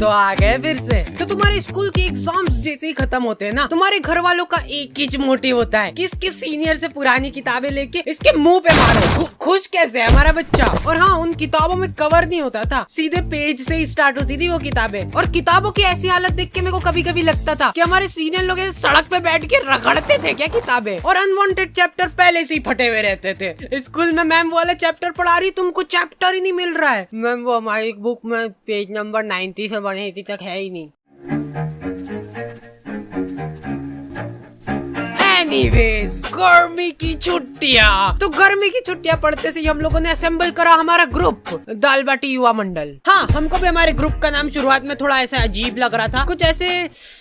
तो आ गए फिर से। तो तुम्हारे स्कूल के एग्जाम्स जैसे ही खत्म होते हैं ना, तुम्हारे घर वालों का एक ही मोटिव होता है कि इसके सीनियर से पुरानी किताबें लेके इसके मुंह पे मारो। खुश कैसे है हमारा बच्चा। और हाँ, उन किताबों में कवर नहीं होता था, सीधे पेज से ही स्टार्ट होती थी वो किताबें। और किताबों की ऐसी हालत देख के मेरे को कभी कभी लगता था कि हमारे सीनियर लोग सड़क पे बैठ के रगड़ते थे क्या किताबें। और अनवांटेड चैप्टर पहले से ही फटे हुए रहते थे। स्कूल में मैम वाला चैप्टर पढ़ा रही, तुमको चैप्टर ही नहीं मिल रहा है। मैम वो हमारी बुक में पेज नंबर 90 से बढ़े तक है ही नहीं। एनीवेज, गर्मी की छुट्टियाँ। तो गर्मी की छुट्टियाँ पढ़ते से हम लोगों ने असेंबल करा हमारा ग्रुप, दाल बाटी युवा मंडल। हाँ, हमको भी हमारे ग्रुप का नाम शुरुआत में थोड़ा ऐसा अजीब लग रहा था, कुछ ऐसे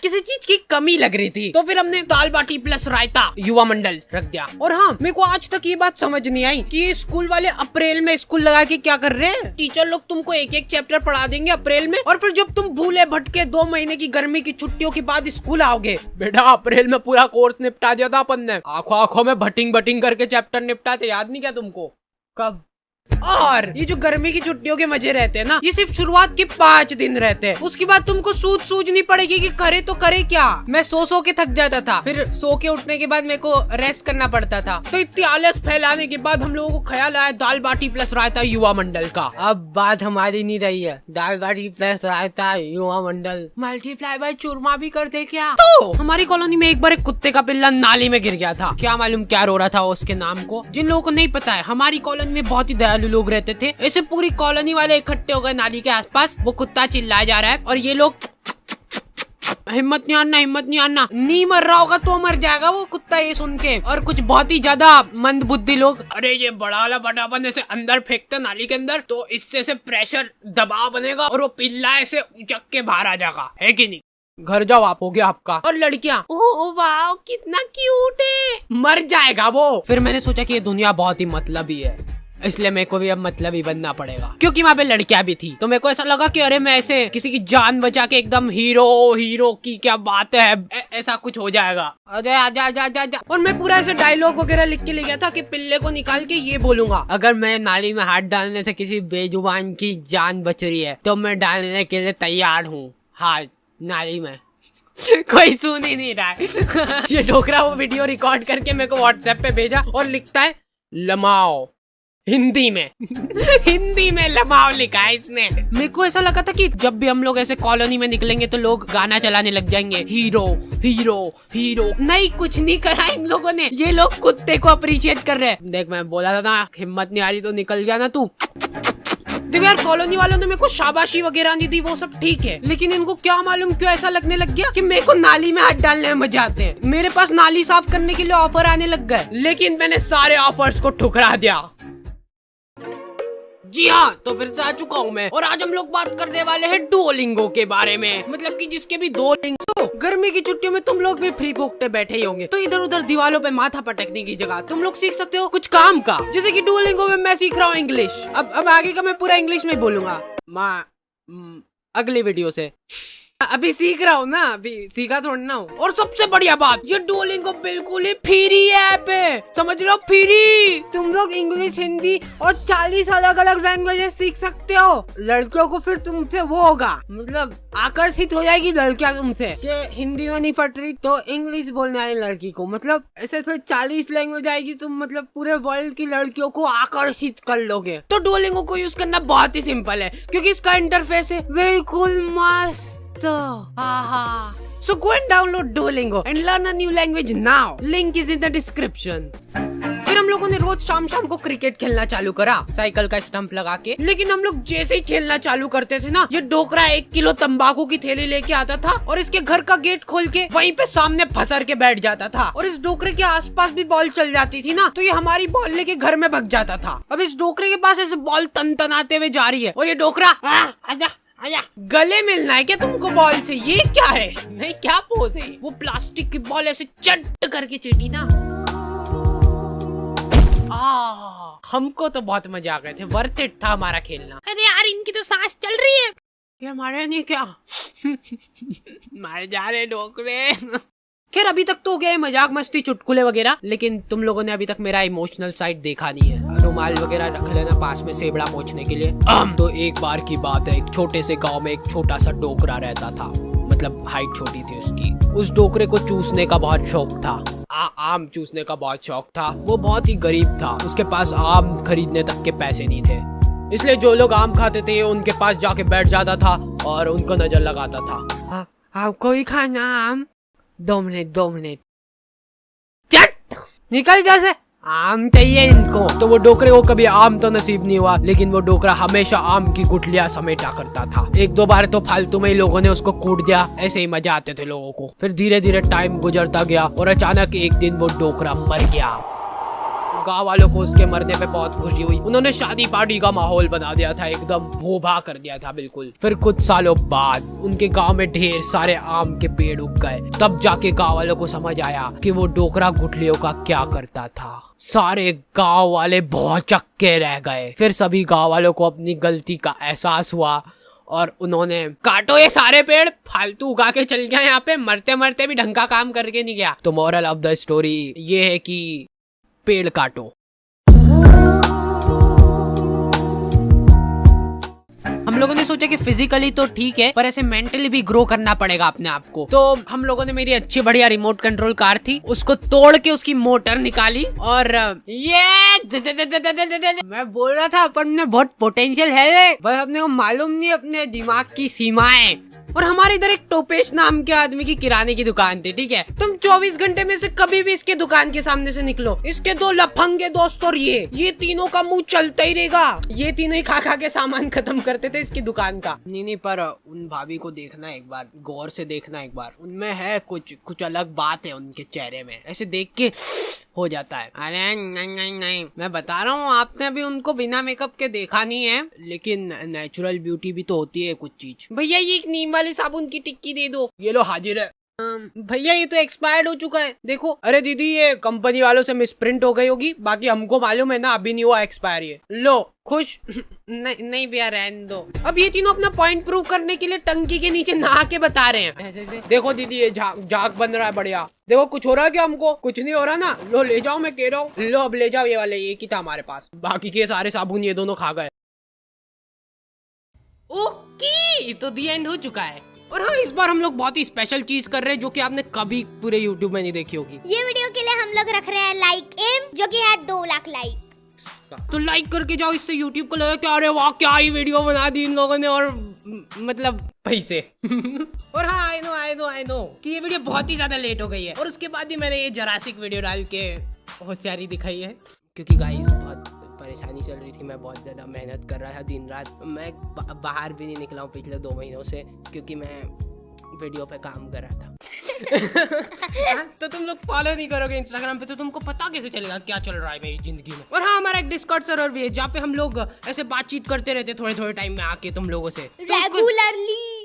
किसी चीज की कमी लग रही थी। तो फिर हमने दाल बाटी प्लस रायता युवा मंडल रख दिया। और हाँ, मेरे को आज तक ये बात समझ नहीं आई कि स्कूल वाले अप्रैल में स्कूल लगा के क्या कर रहे हैं। टीचर लोग तुमको एक एक चैप्टर पढ़ा देंगे अप्रैल में, और फिर जब तुम भूले भटके 2 महीने की गर्मी की छुट्टियों के बाद स्कूल आओगे, बेटा अप्रैल में पूरा कोर्स निपटा दिया था अपन ने, आंखों आंखों में भटिंग भटिंग करके चैप्टर निपटाते, याद नहीं क्या तुमको? कब? और ये जो गर्मी की छुट्टियों के मजे रहते हैं ना, ये सिर्फ शुरुआत के 5 दिन रहते हैं। उसके बाद तुमको सूझ नहीं पड़ेगी कि करे तो करे क्या। मैं सो के थक जाता था, फिर सो के उठने के बाद मेरे को रेस्ट करना पड़ता था। तो इतनी आलस फैलाने के बाद हम लोगों को ख्याल आया दाल बाटी प्लस रायता युवा मंडल का। अब बात हमारी नहीं रही है, दाल बाटी प्लस रायता युवा मंडल मल्टीप्लाई बाय चूरमा भी कर दे क्या। तो हमारी कॉलोनी में एक बार एक कुत्ते का पिल्ला नाली में गिर गया था। क्या मालूम क्या रो रहा था उसके नाम को। जिन लोगों को नहीं पता है, हमारी कॉलोनी में बहुत ही दयालु लोग रहते थे। ऐसे पूरी कॉलोनी वाले इकट्ठे हो गए नाली के आसपास। वो कुत्ता चिल्लाया जा रहा है और ये लोग हिम्मत नहीं आना, नहीं मर रहा होगा तो मर जाएगा वो कुत्ता ये सुन के। और कुछ बहुत ही ज्यादा मंद बुद्धि लोग, अरे ये बड़ा वाला बटापन ऐसे अंदर फेंकते नाली के अंदर, तो इससे से प्रेशर दबाव बनेगा और वो पिल्ला ऐसे उचक के बाहर आ जाएगा, है कि नहीं? घर जाओ, आप हो गया आपका। और लड़कियां, ओह वाह कितना क्यूट है, मर जाएगा वो। फिर मैंने सोचा कि ये दुनिया बहुत ही मतलबी है, इसलिए मेरे को भी अब मतलबी बनना पड़ेगा, क्योंकि वहाँ पे लड़कियां भी थी। तो मेरे को ऐसा लगा कि अरे मैं ऐसे किसी की जान बचा के एकदम हीरो की क्या बात है, ऐसा कुछ हो जाएगा। अरे आजा। और मैं पूरा ऐसे डायलॉग वगैरह लिख के ले गया था कि पिल्ले को निकाल के ये बोलूंगा, अगर मैं नाली में हाथ डालने से किसी बेजुबान की जान बच रही है तो मैं डालने के लिए तैयार हूँ हाथ नाली में। कोई सुन ही नहीं रहा है। ये डोकरा वो वीडियो रिकॉर्ड करके मेरे को व्हाट्सएप पे भेजा और लिखता है लमाओ हिंदी में लमाओ लिखा है इसने। मेरे को ऐसा लगा था कि जब भी हम लोग ऐसे कॉलोनी में निकलेंगे तो लोग गाना चलाने लग जाएंगे, हीरो। नहीं, कुछ नहीं करा इन लोगों ने, ये लोग कुत्ते को अप्रिशिएट कर रहे हैं। देख मैं बोला था ना, हिम्मत नहीं आ रही तो निकल गया ना तू। देखो यार, कॉलोनी वालों ने मेरे को शाबाशी वगैरह नहीं दी, वो सब ठीक है, लेकिन इनको क्या मालूम क्यों ऐसा लगने लग गया कि मेरे को नाली में हाथ डालने में मजा आते हैं। मेरे पास नाली साफ करने के लिए ऑफर आने लग गए, लेकिन मैंने सारे ऑफर्स को ठुकरा दिया। जी हाँ, तो फिर से आ चुका हूँ मैं, और आज हम लोग बात करने वाले हैं डुओलिंगो के बारे में। मतलब कि जिसके भी 2 लिंग। गर्मी की छुट्टियों में तुम लोग भी फ्री भोगते बैठे ही होंगे, तो इधर उधर दीवारों पे माथा पटकने की जगह तुम लोग सीख सकते हो कुछ काम का। जैसे कि डुओलिंगो में मैं सीख रहा हूँ इंग्लिश। अब आगे का मैं पूरा इंग्लिश में बोलूंगा अगली वीडियो से। अभी सीख रहा हूँ ना, अभी सीखा थोड़ा ना हूँ। और सबसे बढ़िया बात, ये डुओलिंगो बिल्कुल ही फ्री ऐप है, समझ रहे हो, फ्री। तुम लोग इंग्लिश, हिंदी और 40 अलग अलग लैंग्वेजेस सीख सकते हो। लड़कियों को फिर तुमसे वो होगा, मतलब आकर्षित हो जाएगी लड़कियां तुमसे कि हिंदी में नहीं पढ़ रही तो इंग्लिश बोलने वाली लड़की को, मतलब ऐसे फिर 40 लैंग्वेज आएगी, तुम मतलब पूरे वर्ल्ड की लड़कियों को आकर्षित कर लोगे। तो डुओलिंगो को यूज करना बहुत ही सिंपल है, क्योंकि इसका इंटरफेस है बिल्कुल मस्त। So go and download Duolingo and learn a new language now. Link is in the description. फिर हम लोगों ने रोज शाम को क्रिकेट खेलना चालू करा, साइकिल का स्टंप लगा के। लेकिन हम लोग जैसे ही खेलना चालू करते थे ना, ये डोकरा 1 किलो तंबाकू की थैली लेके आता था और इसके घर का गेट खोल के वहीं पे सामने फंसर के बैठ जाता था। और इस डोकरे के आसपास भी बॉल चल जाती थी ना, तो ये हमारी बॉल लेके घर में भग जाता था। अब इस डोकरे के पास ऐसे बॉल तन-तनाते हुए जा रही है और ये डोकरा आजा गले मिलना है क्या तुमको बॉल से? ये क्या है, नहीं क्या पोज है? वो प्लास्टिक की बॉल ऐसे चट करके चीटी ना। हमको तो बहुत मजा आ गए थे, वर्थ इट था हमारा खेलना। अरे यार, इनकी तो सांस चल रही है, ये हमारे नहीं क्या? मारे जा रहे डोकरे। खैर अभी तक तो हो गया है मजाक मस्ती चुटकुले वगैरह, लेकिन तुम लोगों ने अभी तक मेरा इमोशनल साइड देखा नहीं है। रुमाल वगैरह रख लेना पास में सेबड़ा पोंछने के लिए। तो एक बार की बात है, एक छोटे से गांव में एक छोटा सा डोकरा रहता था, मतलब हाइट छोटी थी उसकी। उस डोकरे को चूसने का बहुत शौक था, आम चूसने का बहुत शौक था। वो बहुत ही गरीब था, उसके पास आम खरीदने तक के पैसे नहीं थे, इसलिए जो लोग आम खाते थे उनके पास जाके बैठ जाता था और उनको नजर लगाता था। आपको ही खाना आम? 2 मिनट चट निकल जैसे, आम चाहिए इनको। तो वो डोकरे को कभी आम तो नसीब नहीं हुआ, लेकिन वो डोकरा हमेशा आम की गुठलियां समेटा करता था। 1-2 बार तो फालतू में ही लोगों ने उसको कूट दिया, ऐसे ही मजा आते थे लोगों को। फिर धीरे धीरे टाइम गुजरता गया और अचानक एक दिन वो डोकरा मर गया। गाँव वालों को उसके मरने पे बहुत खुशी हुई, उन्होंने शादी पार्टी का माहौल बना दिया था, एकदम भोभा कर दिया था बिल्कुल। फिर कुछ सालों बाद उनके गांव में ढेर सारे आम के पेड़ उग गए। तब जाके गांव वालों को समझ आया कि वो डोकरा गुठलियों का क्या करता था। सारे गांव वाले बहुत चक्के रह गए। फिर सभी गांव वालों को अपनी गलती का एहसास हुआ और उन्होंने काटो ये सारे पेड़, फालतू उगा के चल गया यहाँ पे, मरते मरते भी ढंग का काम करके नहीं गया। तो मोरल ऑफ द स्टोरी ये है कि पेड़ काटो। हम लोगों ने सोचा कि फिजिकली तो ठीक है, पर ऐसे मेंटली भी ग्रो करना पड़ेगा अपने आप को। तो हम लोगों ने मेरी अच्छी बढ़िया रिमोट कंट्रोल कार थी, उसको तोड़ के उसकी मोटर निकाली और ये मैं बोल रहा था अपन में बहुत पोटेंशियल है, बस अपने को मालूम नहीं अपने दिमाग की सीमाएं। और हमारे इधर एक टोपेश नाम के आदमी की किराने की दुकान थी, ठीक है। तुम 24 घंटे में से कभी भी इसके दुकान के सामने से निकलो, इसके 2 लफंगे दोस्त और ये तीनों का मुंह चलता ही रहेगा। ये तीनों ही खा के सामान खत्म करते थे इसकी दुकान का। नहीं पर उन भाभी को देखना एक बार, गौर से देखना एक बार, उनमें है कुछ अलग बात है उनके चेहरे में, ऐसे देख के हो जाता है। अरे नहीं मैं बता रहा हूँ, आपने अभी उनको बिना मेकअप के देखा नहीं है, लेकिन नेचुरल ब्यूटी भी तो होती है कुछ चीज। भैया ये एक नीम वाली साबुन की टिक्की दे दो। ये लो हाजिर है। भैया ये तो एक्सपायर्ड हो चुका है, देखो। अरे दीदी ये कंपनी वालों से मिसप्रिंट हो गई होगी, बाकी हमको मालूम है ना अभी नहीं हुआ एक्सपायर। ये लो खुश। नहीं भैया रहने दो। अब ये तीनों अपना पॉइंट प्रूव करने के लिए टंकी के नीचे नहा के बता रहे हैं। देखो दीदी ये झाग बन रहा है बढ़िया। देखो कुछ हो रहा है क्या? हमको कुछ नहीं हो रहा ना। लो ले जाओ, मैं कह रहा हूँ। लो अब ले जाओ, ये वाले एक ही था हमारे पास, बाकी के सारे साबुन ये दोनों खा गए। ओके तो दी एंड हो चुका है। और हाँ, इस बार हम लोग बहुत ही स्पेशल चीज कर रहे हैं जो कि आपने कभी पूरे YouTube में नहीं देखी होगी। ये वीडियो के लिए हम लोग रख रहे हैं लाइक एम, जो कि है 2 लाख लाइक। तो लाइक करके जाओ, इससे YouTube को लगे कि अरे वाह क्या ही वीडियो बना दी इन लोगों ने, और मतलब पैसे। और हाँ आई नो कि ये वीडियो बहुत ही ज्यादा लेट हो गई है, और उसके बाद भी मैंने ये जरासिक वीडियो डाल के होशियारी दिखाई है, क्योंकि गाइस बहुत परेशानी चल रही थी। मैं बहुत ज़्यादा मेहनत कर रहा था दिन रात। मैं बाहर भी नहीं निकला हूँ पिछले 2 महीनों से, क्योंकि मैं वीडियो पे काम कर रहा था। तो तुम लोग फॉलो नहीं करोगे इंस्टाग्राम पे, तो तुमको पता कैसे चलेगा क्या चल रहा है मेरी जिंदगी में। और हाँ, हमारा एक डिस्कॉर्ड सर्वर भी है जहाँ पे हम लोग ऐसे बातचीत करते रहते थोड़े टाइम में आके तुम लोगों से रेगुलरली।